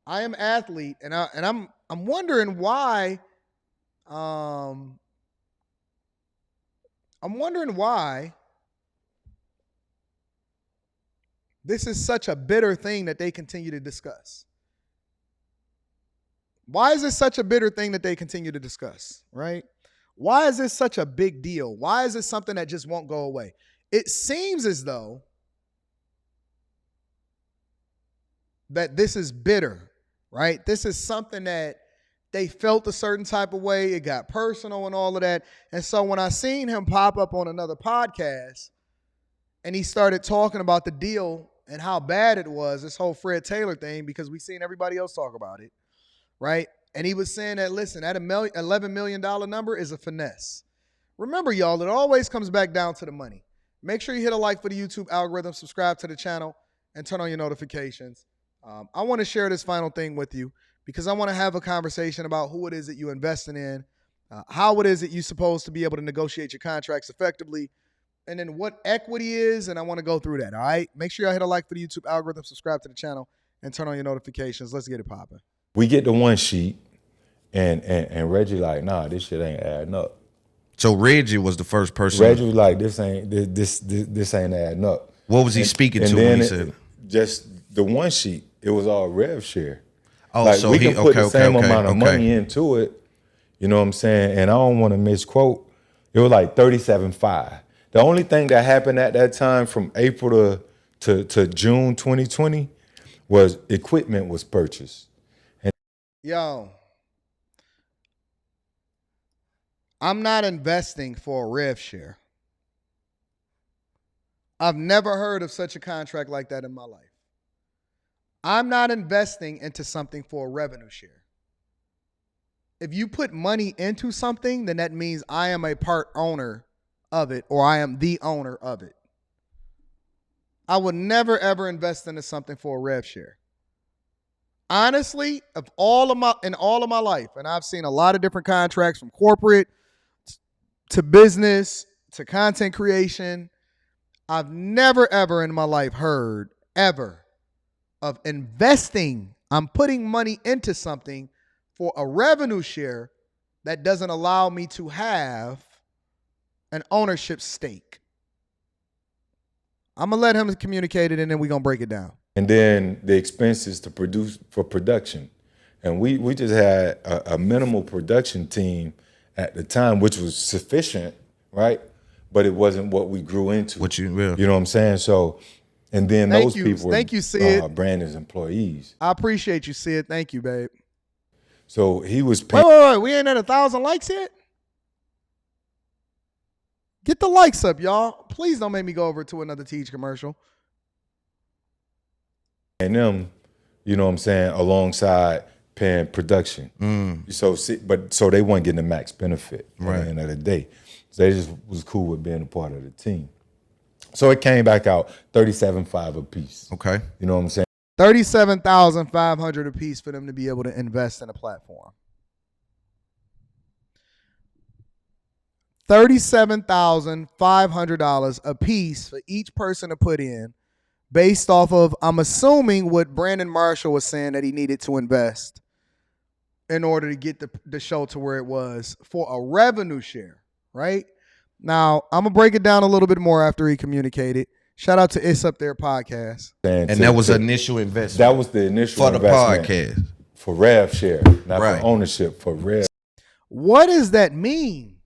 I am athlete, and I'm wondering why. Um, I'm wondering why this is such a bitter thing that they continue to discuss. Why is this such a bitter thing that they continue to discuss? Right? Why is this such a big deal? Why is this something that just won't go away? It seems as though that this is bitter, right? This is something that they felt a certain type of way. It got personal and all of that. And so when I seen him pop up on another podcast and he started talking about the deal and how bad it was, this whole Fred Taylor thing, because we seen everybody else talk about it, right? And he was saying that, listen, that $11 million number is a finesse. Remember, y'all, it always comes back down to the money. Make sure you hit a like for the YouTube algorithm, subscribe to the channel, and turn on your notifications. I want to share this final thing with you because I want to have a conversation about who it is that you're investing in, how it is that you're supposed to be able to negotiate your contracts effectively, and then what equity is, and I want to go through that, all right? Make sure y'all hit a like for the YouTube algorithm, subscribe to the channel, and turn on your notifications. Let's get it popping. We get the one sheet, and Reggie like, nah, this shit ain't adding up. So Reggie was the first person. Reggie was like, this ain't adding up. What was he speaking to when he said it? Just the one sheet. It was all rev share. Oh, like so we can put the same amount of money into it. You know what I'm saying? And I don't want to misquote. It was like 37.5. The only thing that happened at that time from April to June 2020 was equipment was purchased. Yo, I'm not investing for a rev share. I've never heard of such a contract like that in my life. I'm not investing into something for a revenue share. If you put money into something, then that means I am a part owner of it, or I am the owner of it. I would never ever invest into something for a rev share. Honestly, in all of my life, and I've seen a lot of different contracts from corporate to business to content creation, I've never ever in my life heard ever of investing. I'm putting money into something for a revenue share that doesn't allow me to have an ownership stake. I'm going to let him communicate it, and then we're going to break it down. And then the expenses to produce for production. And we just had a minimal production team at the time, which was sufficient, right? But it wasn't what we grew into. You know what I'm saying? So, and then those people were Brandon's employees. I appreciate you, Sid. Thank you, babe. So he was paying. Wait. We ain't at 1,000 likes yet? Get the likes up, y'all. Please don't make me go over to another Teach commercial. And them, you know what I'm saying, alongside paying production. So they weren't getting the max benefit at the end of the day. So they just was cool with being a part of the team. So it came back out 37.5 a piece. Okay. You know what I'm saying? 37,500 a piece for them to be able to invest in a platform. $37,500 a piece for each person to put in, based off of, I'm assuming, what Brandon Marshall was saying that he needed to invest in order to get the show to where it was for a revenue share, right? Now, I'm going to break it down a little bit more after he communicated. Shout out to It's Up There podcast. And that was initial investment. That was the initial for investment the podcast. For rev share, not for ownership, for rev. What does that mean?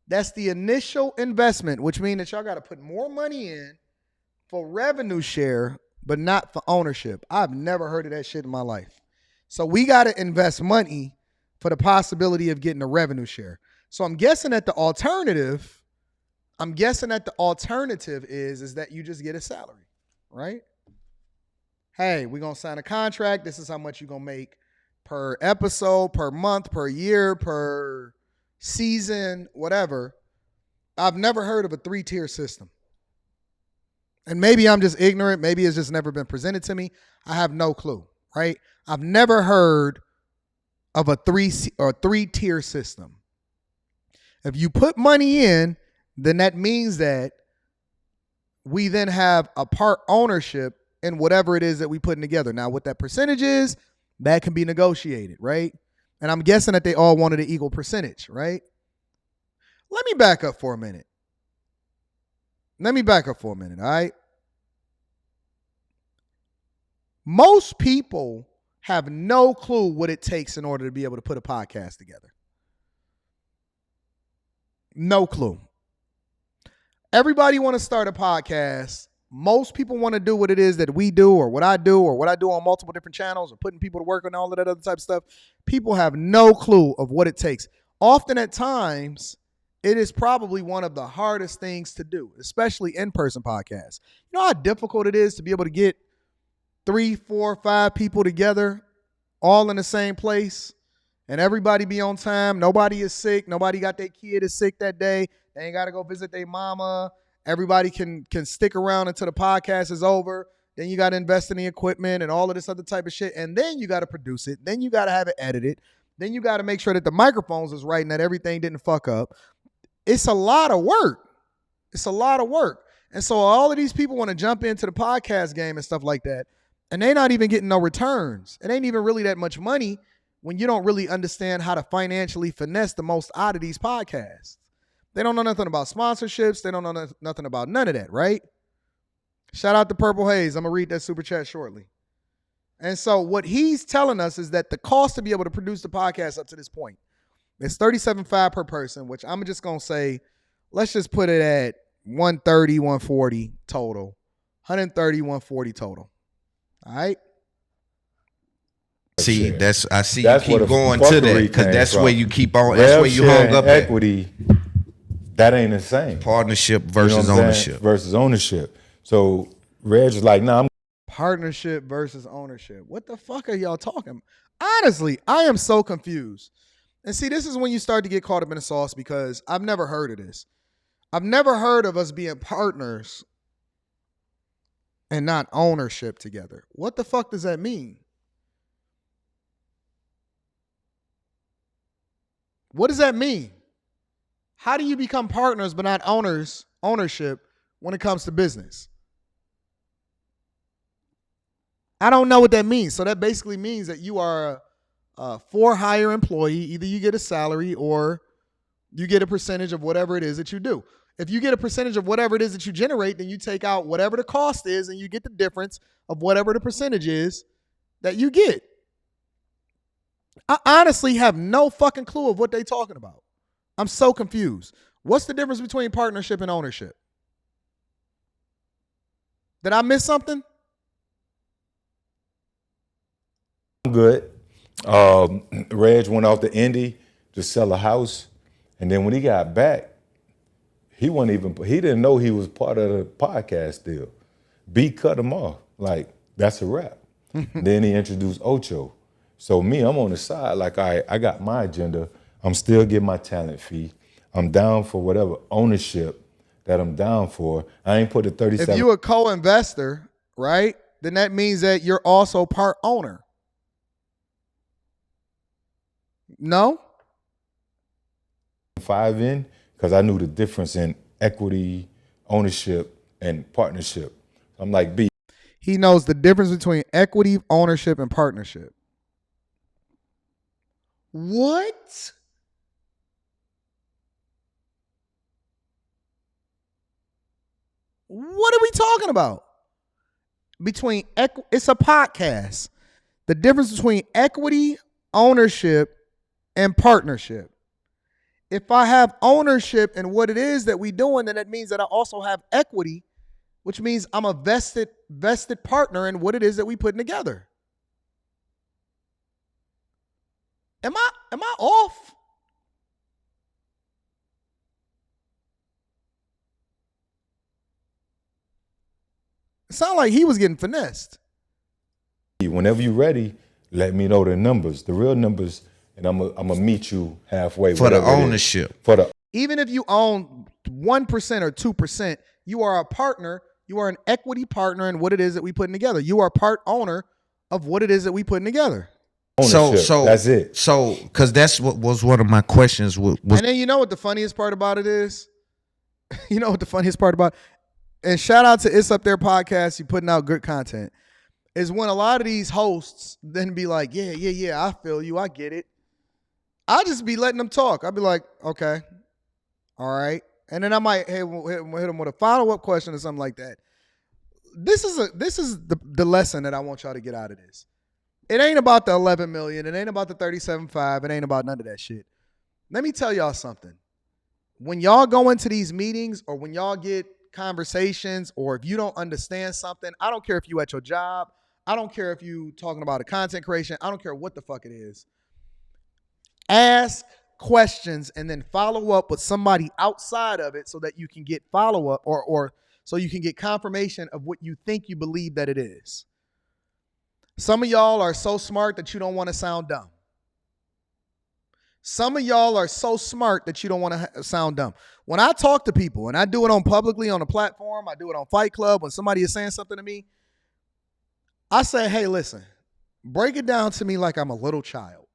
That's the initial investment, which means that y'all got to put more money in for revenue share, but not for ownership. I've never heard of that shit in my life. So we got to invest money for the possibility of getting a revenue share. So I'm guessing that the alternative is that you just get a salary, right? Hey, we're going to sign a contract. This is how much you're going to make per episode, per month, per year, per season, whatever. I've never heard of a 3-tier system. And maybe I'm just ignorant. Maybe it's just never been presented to me. I have no clue, right? I've never heard of a 3-tier system. If you put money in, then that means that we then have a part ownership in whatever it is that we putting together. Now, what that percentage is, that can be negotiated, right? And I'm guessing that they all wanted an equal percentage, right? Let me back up for a minute. All right? Most people have no clue what it takes in order to be able to put a podcast together. No clue. Everybody want to start a podcast. Most people want to do what it is that we do or what I do on multiple different channels or putting people to work on all of that other type of stuff. People have no clue of what it takes. Often at times, it is probably one of the hardest things to do, especially in-person podcasts. You know how difficult it is to be able to get 3, 4, 5 people together all in the same place and everybody be on time. Nobody is sick. Nobody got their kid is sick that day. They ain't got to go visit their mama. Everybody can stick around until the podcast is over. Then you got to invest in the equipment and all of this other type of shit. And then you got to produce it. Then you got to have it edited. Then you got to make sure that the microphones is right and that everything didn't fuck up. It's a lot of work. And so all of these people want to jump into the podcast game and stuff like that. And they're not even getting no returns. It ain't even really that much money when you don't really understand how to financially finesse the most out of these podcasts. They don't know nothing about sponsorships. They don't know nothing about none of that, right? Shout out to Purple Haze. I'm going to read that super chat shortly. And so what he's telling us is that the cost to be able to produce the podcast up to this point is $37.5 per person, which I'm just going to say, let's just put it at $130, $140 total. $130, $140 total. All right? See, I see you keep going to that because that's where you keep on. That's where you hung up equity. That ain't the same. Partnership versus ownership. So Reg was like, nah, I'm partnership versus ownership. What the fuck are y'all talking? Honestly, I am so confused. And see, this is when you start to get caught up in the sauce because I've never heard of this. I've never heard of us being partners and not ownership together. What the fuck does that mean? What does that mean? How do you become partners but not ownership when it comes to business? I don't know what that means. So that basically means that you are a for-hire employee. Either you get a salary or you get a percentage of whatever it is that you do. If you get a percentage of whatever it is that you generate, then you take out whatever the cost is and you get the difference of whatever the percentage is that you get. I honestly have no fucking clue of what they're talking about. I'm so confused. What's the difference between partnership and ownership? Did I miss something? I'm good. Reg went off to Indy to sell a house. And then when he got back, he didn't know he was part of the podcast deal. B cut him off. Like, that's a wrap. Then he introduced Ocho. So me, I'm on the side, like, all right, I got my agenda. I'm still getting my talent fee. I'm down for whatever ownership that I'm down for. I ain't put the 37. If you're a co-investor, right, then that means that you're also part owner. No? 5 in, because I knew the difference in equity, ownership, and partnership. I'm like, B. He knows the difference between equity, ownership, and partnership. What? What are we talking about? It's a podcast. The difference between equity, ownership, and partnership. If I have ownership in what it is that we're doing, then that means that I also have equity, which means I'm a vested partner in what it is that we're putting together. Am I off? It sounded like he was getting finessed. Whenever you're ready, let me know the numbers, the real numbers, and I'm gonna meet you halfway. For the ownership. Even if you own 1% or 2%, you are a partner. You are an equity partner in what it is that we putting together. You are part owner of what it is that we putting together. So that's it. So, because that's what was one of my questions. And then you know what the funniest part about it is? You know what the funniest part about? And shout out to It's Up There podcast. You putting out good content. is when a lot of these hosts then be like, yeah, I feel you, I get it. I just be letting them talk. I'd be like, okay, all right. And then I might hit them with a follow-up question or something like that. This is the lesson that I want y'all to get out of this. It ain't about the 11 million. It ain't about the 37.5. It ain't about none of that shit. Let me tell y'all something. When y'all go into these meetings or when y'all get conversations or if you don't understand something, I don't care if you at your job. I don't care if you talking about a content creation. I don't care what the fuck it is. Ask questions and then follow up with somebody outside of it so that you can get follow-up or so you can get confirmation of what you think you believe that it is. Some of y'all are so smart that you don't want to sound dumb. Some of y'all are so smart that you don't want to sound dumb. When I talk to people, and I do it on publicly on a platform, I do it on Fight Club, when somebody is saying something to me, I say, hey, listen, break it down to me like I'm a little child.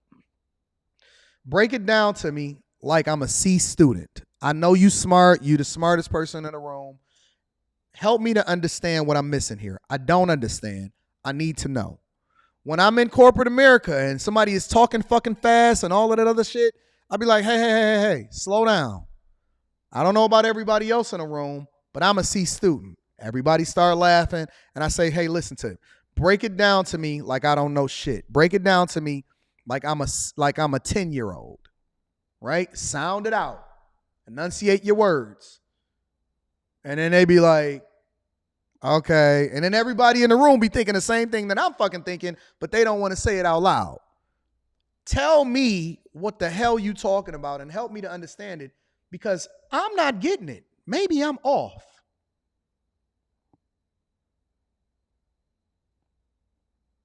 Break it down to me like I'm a C student. I know you smart. You the smartest person in the room. Help me to understand what I'm missing here. I don't understand. I need to know. When I'm in corporate America and somebody is talking fucking fast and all of that other shit, I'll be like, hey, slow down. I don't know about everybody else in the room, but I'm a C student. Everybody start laughing, and I say, hey, listen to it. Break it down to me like I don't know shit. Break it down to me like I'm a 10-year-old, right? Sound it out. Enunciate your words. And then they be like, okay. And then everybody in the room be thinking the same thing that I'm fucking thinking, but they don't want to say it out loud. Tell me what the hell you talking about and help me to understand it because I'm not getting it. Maybe I'm off.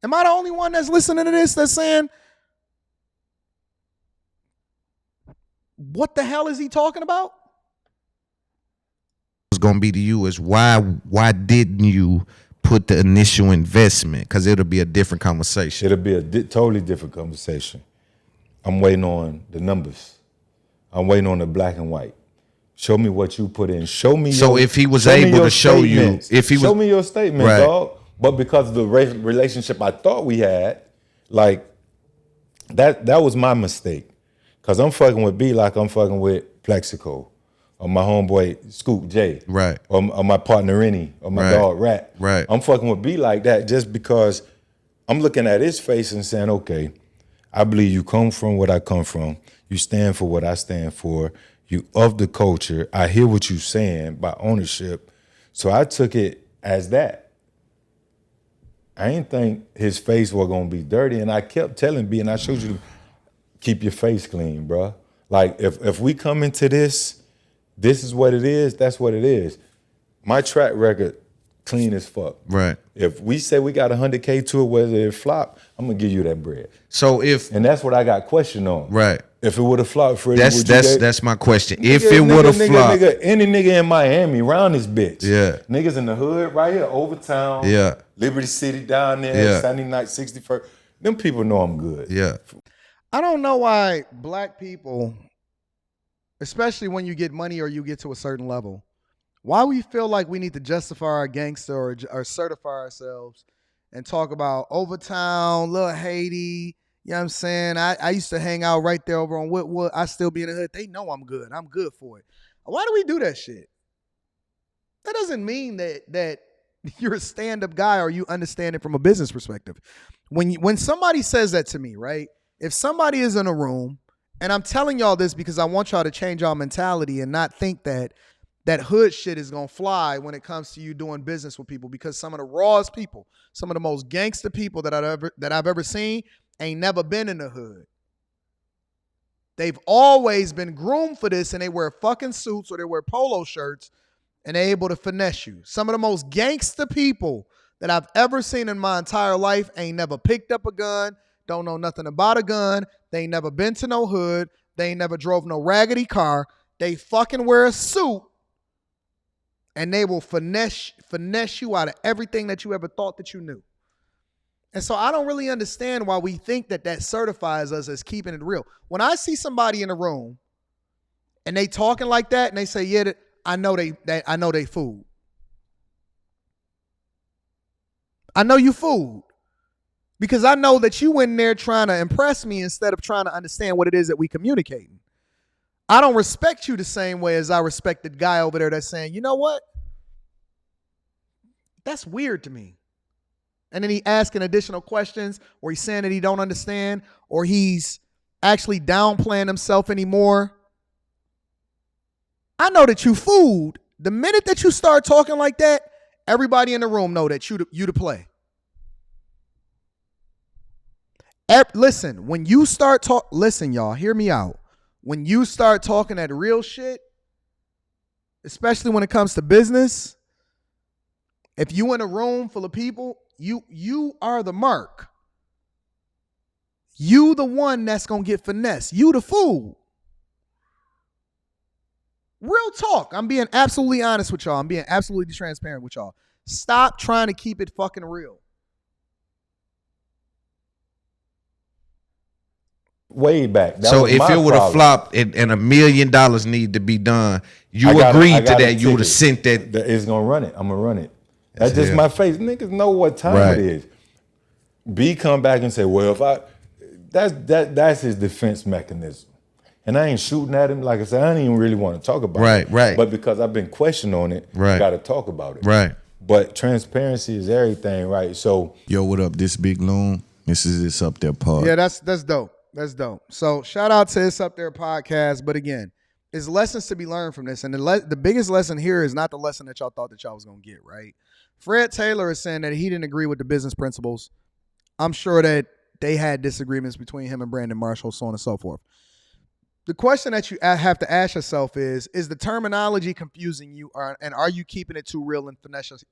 Am I the only one that's listening to this that's saying, what the hell is he talking about? What's going to be to you is why didn't you put the initial investment? Because it'll be a different conversation. It'll be a totally different conversation. I'm waiting on the numbers. I'm waiting on the black and white. Show me what you put in. Show me. So if he was able to show you, show me your statement, right, dog. But because of the relationship I thought we had, like that was my mistake. Cause I'm fucking with B like I'm fucking with Plexico, or my homeboy Scoop J, right, or my partner Rennie, or my dog Rat. Right. I'm fucking with B like that just because I'm looking at his face and saying, okay, I believe you come from what I come from. You stand for what I stand for. You of the culture. I hear what you're saying by ownership. So I took it as that. I didn't think his face was gonna be dirty, and I kept telling B, and I showed you, keep your face clean, bro. Like if we come into this is what it is. That's what it is. My track record, clean as fuck. Right. If we say we got 100K to it, whether it flop, I'm gonna give you that bread. So and that's what I got question on. Right. If it would have flopped, Freddie, that's my question. If it would have flopped, any nigga in Miami around this bitch, yeah, niggas in the hood right here, Overtown, yeah, Liberty City down there, yeah, Sunday night, 61st. Them people know I'm good. Yeah. I don't know why black people, especially when you get money or you get to a certain level, why we feel like we need to justify our gangster or certify ourselves and talk about Overtown, Lil Haiti. You know what I'm saying? I used to hang out right there over on Whitwood. I still be in the hood. They know I'm good. I'm good for it. Why do we do that shit? That doesn't mean that you're a stand-up guy or you understand it from a business perspective. When somebody says that to me, right? If somebody is in a room, and I'm telling y'all this because I want y'all to change y'all mentality and not think that hood shit is gonna fly when it comes to you doing business with people, because some of the rawest people, some of the most gangster people that I've ever seen ain't never been in the hood. They've always been groomed for this, and they wear fucking suits or they wear polo shirts, and they're able to finesse you. Some of the most gangster people that I've ever seen in my entire life ain't never picked up a gun, don't know nothing about a gun, they ain't never been to no hood, they ain't never drove no raggedy car, they fucking wear a suit, and they will finesse you out of everything that you ever thought that you knew. And so I don't really understand why we think that certifies us as keeping it real. When I see somebody in a room and they talking like that and they say, yeah, I know they fool. I know you fooled. Because I know that you in there trying to impress me instead of trying to understand what it is that we communicating. I don't respect you the same way as I respect the guy over there that's saying, you know what? That's weird to me. And then he asking additional questions, or he's saying that he don't understand, or he's actually downplaying himself anymore. I know that you fooled. The minute that you start talking like that, everybody in the room know that you to play. Listen, when you start listen, y'all, hear me out. When you start talking that real shit, especially when it comes to business, if you in a room full of people, you are the mark. You the one that's gonna get finessed. You the fool. Real talk. I'm being absolutely honest with y'all. I'm being absolutely transparent with y'all. Stop trying to keep it fucking real. Way back. So if it would have flopped and $1 million need to be done, you agreed to that. You would have sent that. It's gonna run it. I'm gonna run it. That's just my face. Niggas know what time it is. B come back and say, well, that's his defense mechanism. And I ain't shooting at him. Like I said, I don't even really want to talk about it. Right. But because I've been questioned on it, I got to talk about it. Right. But transparency is everything, right? So, yo, what up? This Big Loon. This is It's Up There pod. Yeah, that's dope. That's dope. So shout out to It's Up There podcast. But again, there's lessons to be learned from this. And the biggest lesson here is not the lesson that y'all thought that y'all was going to get, right? Fred Taylor is saying that he didn't agree with the business principles. I'm sure that they had disagreements between him and Brandon Marshall, so on and so forth. The question that you have to ask yourself is the terminology confusing you, and are you keeping it too real and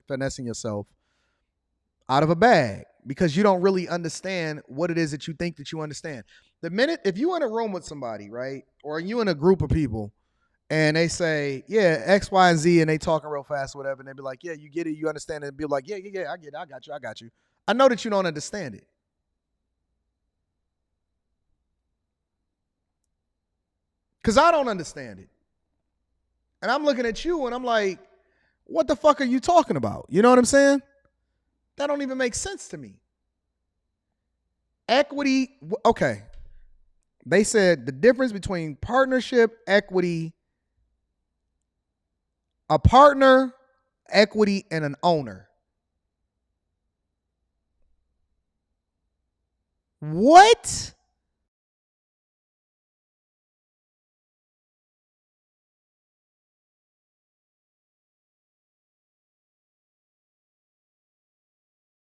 finessing yourself out of a bag because you don't really understand what it is that you think that you understand? The minute, if you're in a room with somebody, right, or you in a group of people, and they say, yeah, X, Y, and Z, and they talking real fast or whatever, and they be like, yeah, you get it, you understand it, and be like, yeah, I get it, I got you. I know that you don't understand it. Because I don't understand it. And I'm looking at you and I'm like, what the fuck are you talking about? You know what I'm saying? That don't even make sense to me. Equity, okay. They said the difference between partnership, equity, a partner, equity, and an owner. What?